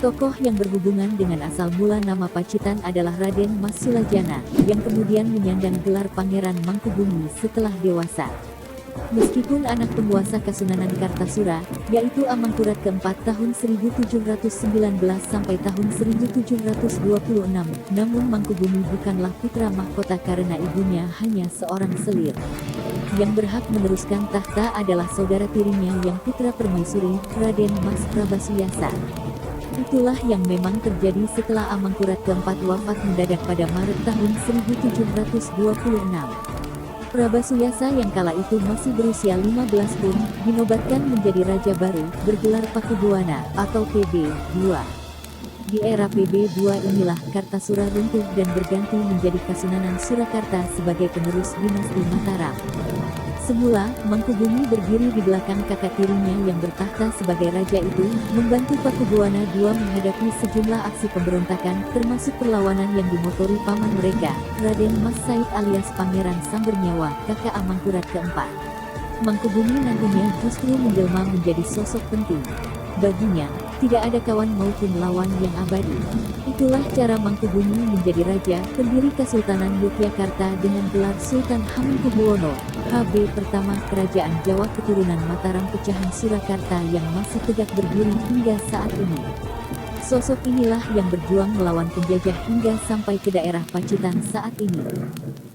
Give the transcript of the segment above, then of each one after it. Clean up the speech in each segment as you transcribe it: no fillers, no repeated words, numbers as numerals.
Tokoh yang berhubungan dengan asal mula nama Pacitan adalah Raden Mas Sulajana, yang kemudian menyandang gelar Pangeran Mangkubumi setelah dewasa. Meskipun anak penguasa Kasunanan Kartasura, yaitu Amangkurat keempat tahun 1719 sampai tahun 1726, namun Mangkubumi bukanlah putra mahkota karena ibunya hanya seorang selir. Yang berhak meneruskan tahta adalah saudara tirinya yang putra permaisuri, Raden Mas Prabasuyasa. Itulah yang memang terjadi setelah Amangkurat keempat wafat mendadak pada Maret tahun 1726. Prabasuyasa yang kala itu masih berusia 15 pun, dinobatkan menjadi raja baru, bergelar Pakubuwana, atau PB2. Di era PB2 inilah Kartasura runtuh dan berganti menjadi Kasunanan Surakarta sebagai penerus dinasti Mataram. Semula, Mangkubumi berdiri di belakang kakak tirinya yang bertahta sebagai raja itu, membantu Pakubuwana II menghadapi sejumlah aksi pemberontakan, termasuk perlawanan yang dimotori paman mereka, Raden Mas Said alias Pangeran Sambernyawa, kakak Amangkurat keempat. Mangkubumi nantinya justru menjelma menjadi sosok penting. Baginya, tidak ada kawan maupun lawan yang abadi. Itulah cara Mangkubumi menjadi raja, pendiri Kesultanan Yogyakarta dengan gelar Sultan Hamengkubuwono, HB pertama Kerajaan Jawa keturunan Mataram pecahan Surakarta yang masih tegak berdiri hingga saat ini. Sosok inilah yang berjuang melawan penjajah hingga sampai ke daerah Pacitan saat ini.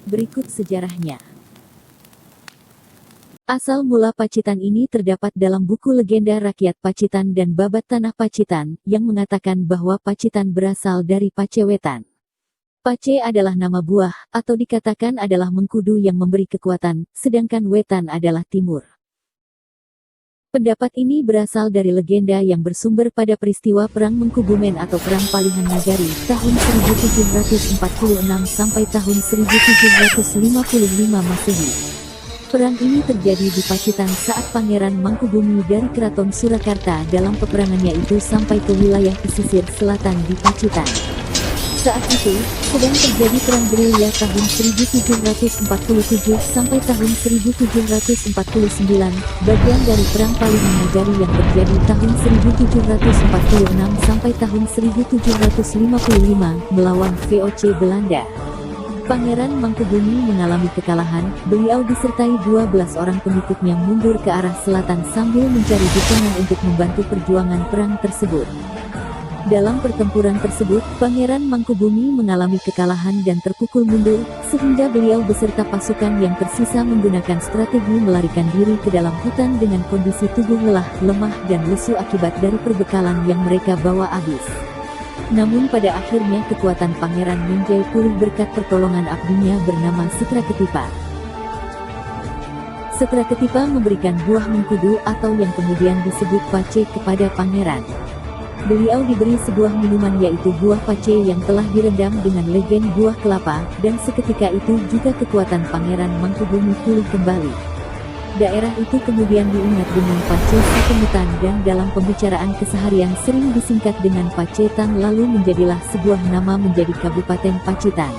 Berikut sejarahnya. Asal mula Pacitan ini terdapat dalam buku legenda rakyat Pacitan dan Babat Tanah Pacitan, yang mengatakan bahwa Pacitan berasal dari Pacewetan. Pace adalah nama buah, atau dikatakan adalah mengkudu yang memberi kekuatan, sedangkan wetan adalah timur. Pendapat ini berasal dari legenda yang bersumber pada peristiwa Perang Mangkubumen atau Perang Palihan Nagari, tahun 1746 sampai tahun 1755 Masehi. Perang ini terjadi di Pacitan saat Pangeran Mangkubumi dari Keraton Surakarta dalam peperangannya itu sampai ke wilayah pesisir selatan di Pacitan. Saat itu, sedang terjadi Perang Gerilya tahun 1747 sampai tahun 1749, bagian dari Perang Palihan Nagari yang terjadi tahun 1746 sampai tahun 1755 melawan VOC Belanda. Pangeran Mangkubumi mengalami kekalahan, beliau disertai 12 orang pengikutnya mundur ke arah selatan sambil mencari dukungan untuk membantu perjuangan perang tersebut. Dalam pertempuran tersebut, Pangeran Mangkubumi mengalami kekalahan dan terpukul mundur, sehingga beliau beserta pasukan yang tersisa menggunakan strategi melarikan diri ke dalam hutan dengan kondisi tubuh lelah, lemah dan lesu akibat dari perbekalan yang mereka bawa habis. Namun pada akhirnya kekuatan Pangeran Menjai pulih berkat pertolongan abdinya bernama Setra Ketipa. Setra Ketipa memberikan buah mengkudu atau yang kemudian disebut pace kepada Pangeran. Beliau diberi sebuah minuman yaitu buah pace yang telah direndam dengan legen buah kelapa, dan seketika itu juga kekuatan Pangeran Mangkubumi pulih kembali. Daerah itu kemudian diingat dengan Pace Sakemutan dan dalam pembicaraan keseharian sering disingkat dengan Pacetan lalu menjadilah sebuah nama menjadi Kabupaten Pacitan.